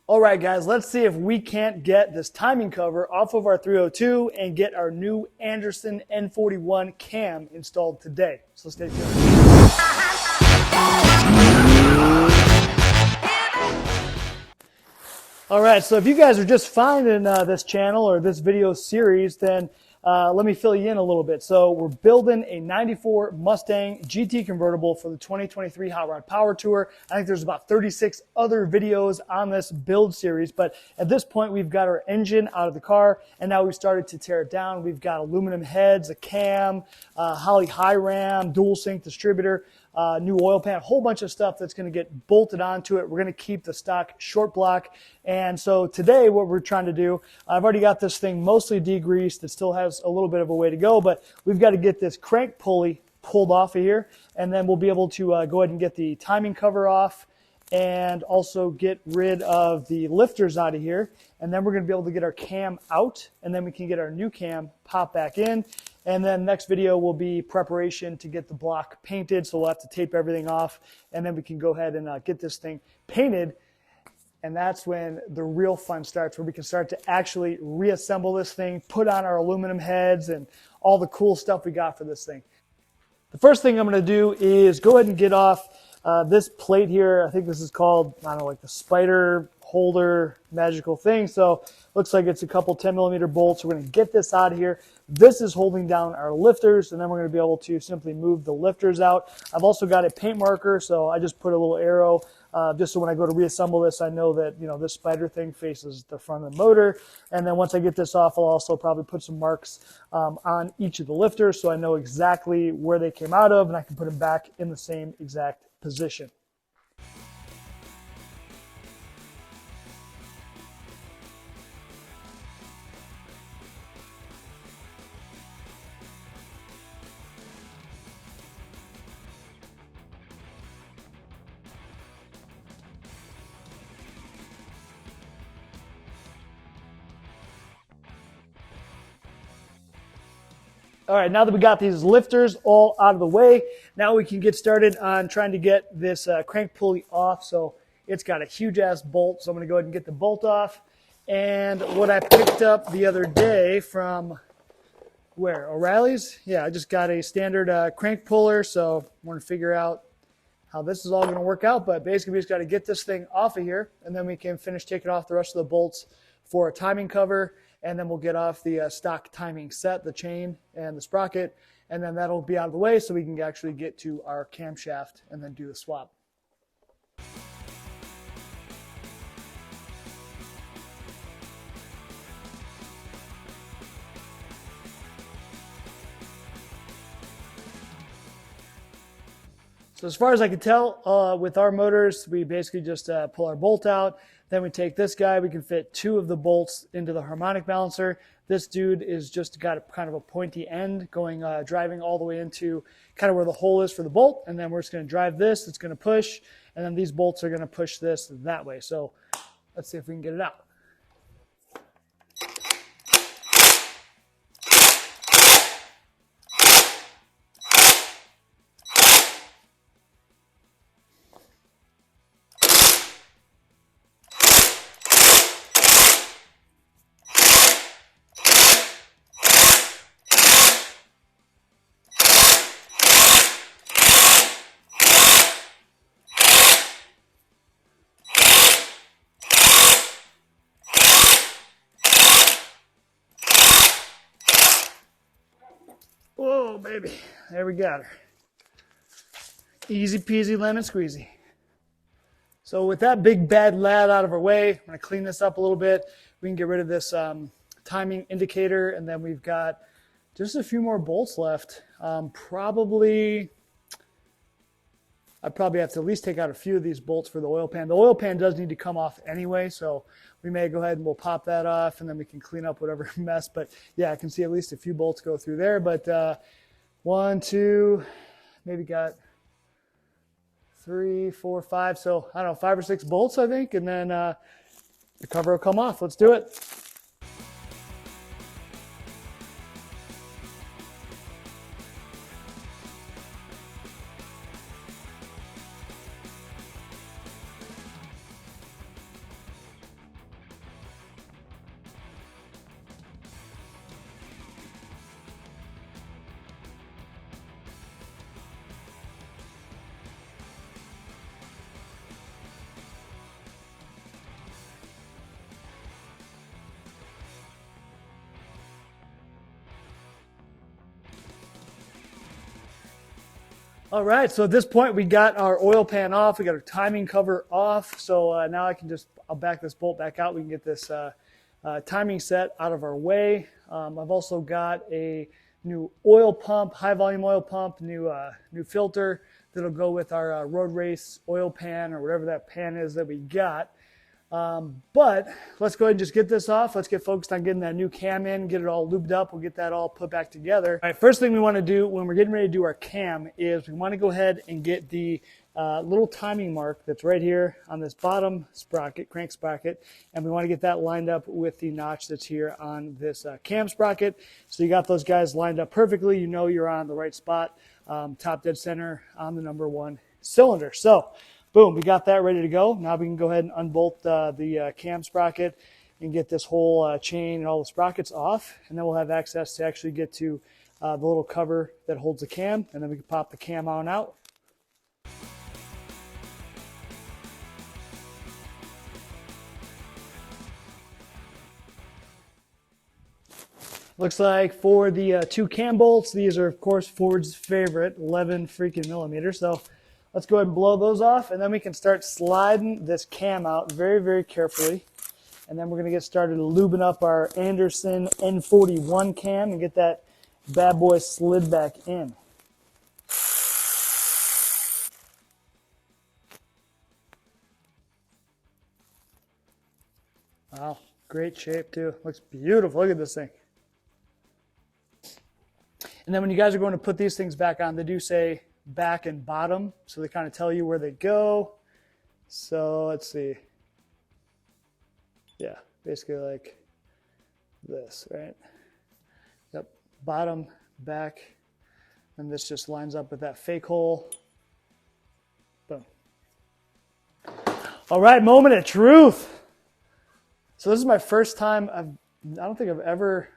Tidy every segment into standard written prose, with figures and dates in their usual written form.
All right, guys, let's see if we can't get this timing cover off of our 302 and get our new Anderson N41 Cam installed today. So stay tuned. All right, so if you guys are just finding this channel or this video series, then let me fill you in a little bit. So we're building a 94 Mustang GT convertible for the 2023 Hot Rod Power Tour. I think there's about 36 other videos on this build series, but at this point we've got our engine out of the car and now we've started to tear it down. We've got aluminum heads, a cam, Holley Hi-Ram, dual sync distributor, new oil pan, a whole bunch of stuff that's going to get bolted onto it. We're going to keep the stock short block. And so today what we're trying to do, I've already got this thing mostly degreased. It still has a little bit of a way to go, but we've got to get this crank pulley pulled off of here, and then we'll be able to go ahead and get the timing cover off and also get rid of the lifters out of here. And then we're going to be able to get our cam out, and then we can get our new cam pop back in. And then next video will be preparation to get the block painted. So we'll have to tape everything off, and then we can go ahead and get this thing painted. And that's when the real fun starts, where we can start to actually reassemble this thing, put on our aluminum heads and all the cool stuff we got for this thing. The first thing I'm going to do is go ahead and get off this plate here. I think this is called, I don't know, like the spider holder magical thing. So looks like it's a couple 10mm bolts. We're going to get this out of here. This is holding down our lifters, and then we're going to be able to simply move the lifters out. I've also got a paint marker, so I just put a little arrow just so when I go to reassemble this, I know that, you know, this spider thing faces the front of the motor. And then once I get this off, I'll also probably put some marks on each of the lifters so I know exactly where they came out of, and I can put them back in the same exact position. All right, now that we got these lifters all out of the way, now we can get started on trying to get this crank pulley off. So it's got a huge ass bolt, so I'm going to go ahead and get the bolt off. And what I picked up the other day from, where, O'Reilly's? Yeah, I just got a standard crank puller, so I want to figure out how this is all going to work out. But basically, we just got to get this thing off of here, and then we can finish taking off the rest of the bolts for a timing cover. And then we'll get off the stock timing set, the chain and the sprocket, and then that'll be out of the way so we can actually get to our camshaft and then do the swap. So as far as I can tell, with our motors, we basically just pull our bolt out. Then we take this guy. We can fit 2 of the bolts into the harmonic balancer. This dude is just got a kind of a pointy end going, driving all the way into kind of where the hole is for the bolt. And then we're just going to drive this. It's going to push. And then these bolts are going to push this that way. So let's see if we can get it out. Whoa, baby. There we got her. Easy peasy lemon squeezy. So with that big bad lad out of our way, I'm going to clean this up a little bit. We can get rid of this timing indicator, and then we've got just a few more bolts left. I'd probably have to at least take out a few of these bolts for the oil pan. The oil pan does need to come off anyway, so we may go ahead and we'll pop that off, and then we can clean up whatever mess. But yeah, I can see at least a few bolts go through there. But 1, 2, maybe got 3, 4, 5. So I don't know, 5 or 6 bolts, I think, and then the cover will come off. Let's do it. All right, so at this point we got our oil pan off, we got our timing cover off, so now I'll back this bolt back out, we can get this timing set out of our way. I've also got a new oil pump, high volume oil pump, new filter that'll go with our road race oil pan or whatever that pan is that we got. But let's go ahead and just get this off. Let's get focused on getting that new cam in, get it all lubed up. We'll get that all put back together. All right, first thing we want to do when we're getting ready to do our cam is we want to go ahead and get the little timing mark that's right here on this bottom sprocket, crank sprocket, and we want to get that lined up with the notch that's here on this cam sprocket. So you got those guys lined up perfectly. You know you're on the right spot, top dead center on the number 1 cylinder. So boom, we got that ready to go. Now we can go ahead and unbolt the cam sprocket and get this whole chain and all the sprockets off, and then we'll have access to actually get to the little cover that holds the cam, and then we can pop the cam on out. Looks like for the 2 cam bolts, these are of course Ford's favorite, 11 freaking millimeters. So let's go ahead and blow those off, and then we can start sliding this cam out very, very carefully. And then we're going to get started lubing up our Anderson N41 cam and get that bad boy slid back in. Wow, great shape too. Looks beautiful. Look at this thing. And then when you guys are going to put these things back on, they do say back and bottom, so they kind of tell you where they go. So let's see. Yeah, basically like this, right? Yep, bottom, back, and this just lines up with that fake hole. Boom. All right, moment of truth. So this is my first time, I don't think I've ever,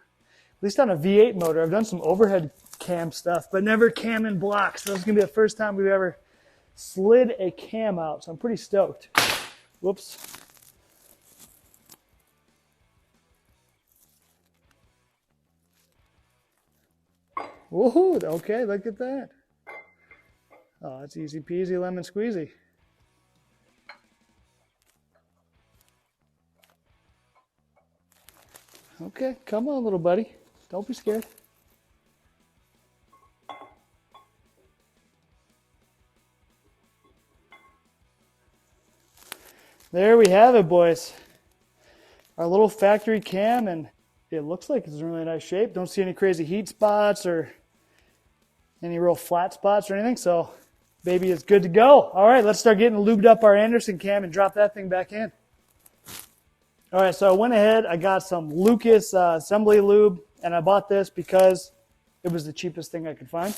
at least on a V8 motor, I've done some overhead cam stuff, but never cam in block. So this is going to be the first time we've ever slid a cam out. So I'm pretty stoked. Whoops. Woohoo! Okay, look at that. Oh, that's easy peasy lemon squeezy. Okay, come on, little buddy. Don't be scared. There we have it, boys. Our little factory cam, and it looks like it's in really nice shape. Don't see any crazy heat spots or any real flat spots or anything, so baby is good to go. All right, let's start getting lubed up our Anderson cam and drop that thing back in. All right, so I went ahead, I got some Lucas assembly lube, and I bought this because it was the cheapest thing I could find.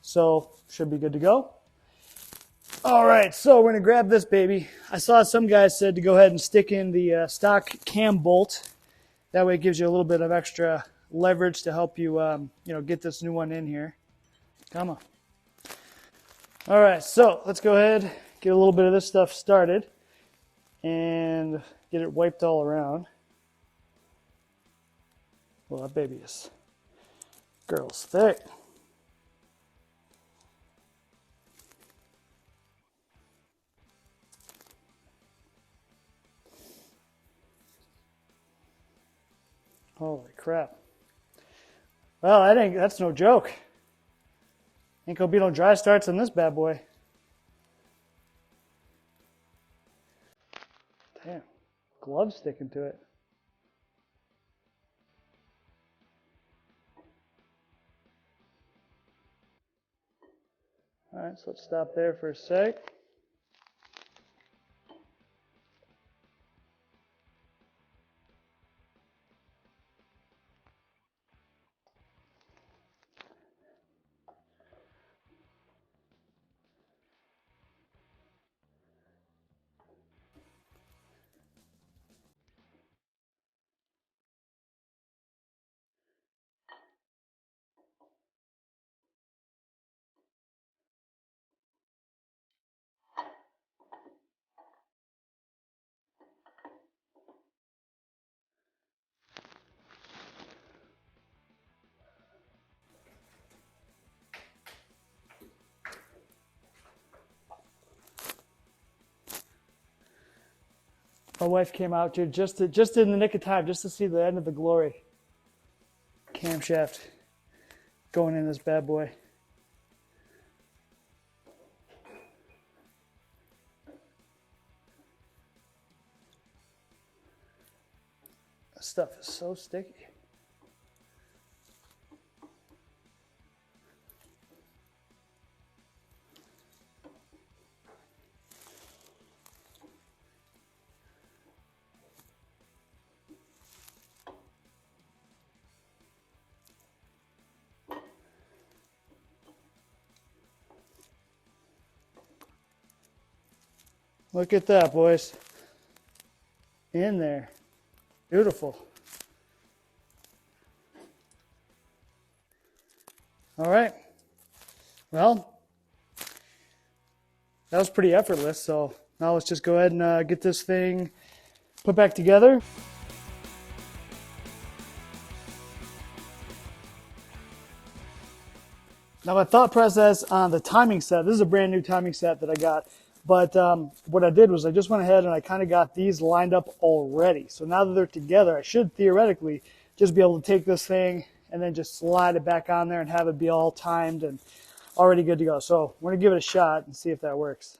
So should be good to go. All right, so we're gonna grab this baby. I saw some guys said to go ahead and stick in the stock cam bolt. That way it gives you a little bit of extra leverage to help you, get this new one in here. Come on. All right, so let's go ahead, get a little bit of this stuff started and get it wiped all around. Well, that baby is girl's thick. Holy crap. Well, that's no joke. Ain't gonna be no dry starts on this bad boy. Damn, gloves sticking to it. All right, so let's stop there for a sec. My wife came out, dude, just in the nick of time, just to see the end of the glory. Camshaft going in this bad boy. This stuff is so sticky. Look at that, boys. In there. Beautiful. All right. Well, that was pretty effortless. So now let's just go ahead and get this thing put back together. Now my thought process on the timing set, this is a brand new timing set that I got. But what I did was I just went ahead and I kind of got these lined up already. So now that they're together, I should theoretically just be able to take this thing and then just slide it back on there and have it be all timed and already good to go. So we're going to give it a shot and see if that works.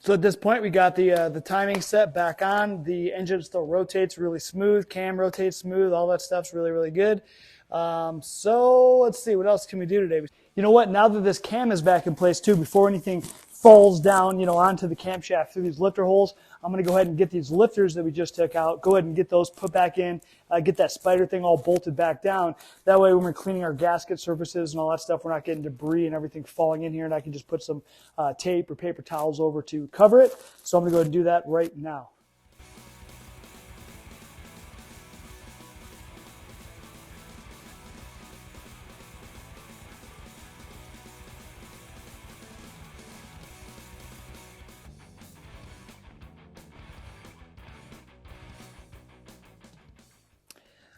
So at this point, we got the timing set back on. The engine still rotates really smooth. Cam rotates smooth. All that stuff's really, really good. So let's see, what else can we do today? You know what? Now that this cam is back in place too, before anything falls down, onto the camshaft through these lifter holes, I'm going to go ahead and get these lifters that we just took out, go ahead and get those put back in, get that spider thing all bolted back down. That way when we're cleaning our gasket surfaces and all that stuff, we're not getting debris and everything falling in here, and I can just put some tape or paper towels over to cover it. So I'm going to go ahead and do that right now.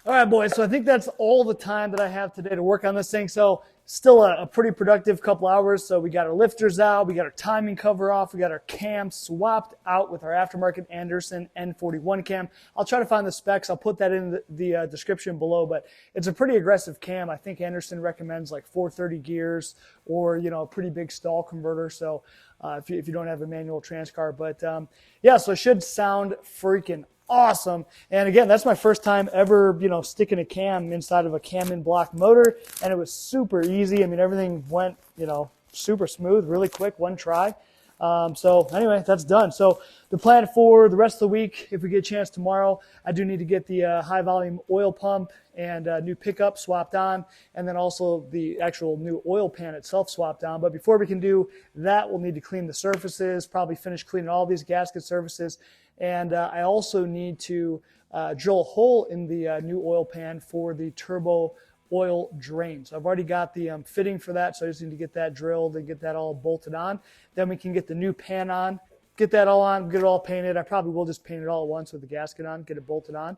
All right, boys, so I think that's all the time that I have today to work on this thing. So still a pretty productive couple hours. So we got our lifters out, we got our timing cover off, we got our cam swapped out with our aftermarket Anderson N41 cam. I'll try to find the specs. I'll put that in the description below, but it's a pretty aggressive cam. I think Anderson recommends like 430 gears or, a pretty big stall converter. So if you don't have a manual transcar, but yeah, so it should sound freaking awesome. And again, that's my first time ever, sticking a cam inside of a cam in block motor, and it was super easy. I mean, everything went, super smooth, really quick, one try. So anyway, that's done. So the plan for the rest of the week, if we get a chance tomorrow, I do need to get the high volume oil pump and new pickup swapped on, and then also the actual new oil pan itself swapped on. But before we can do that, we'll need to clean the surfaces, probably finish cleaning all these gasket surfaces. And I also need to drill a hole in the new oil pan for the turbo oil drain. So I've already got the fitting for that, so I just need to get that drilled and get that all bolted on. Then we can get the new pan on, get that all on, get it all painted. I probably will just paint it all at once with the gasket on, get it bolted on.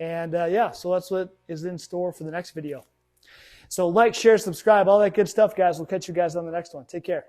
And yeah, so that's what is in store for the next video. So like, share, subscribe, all that good stuff, guys. We'll catch you guys on the next one. Take care.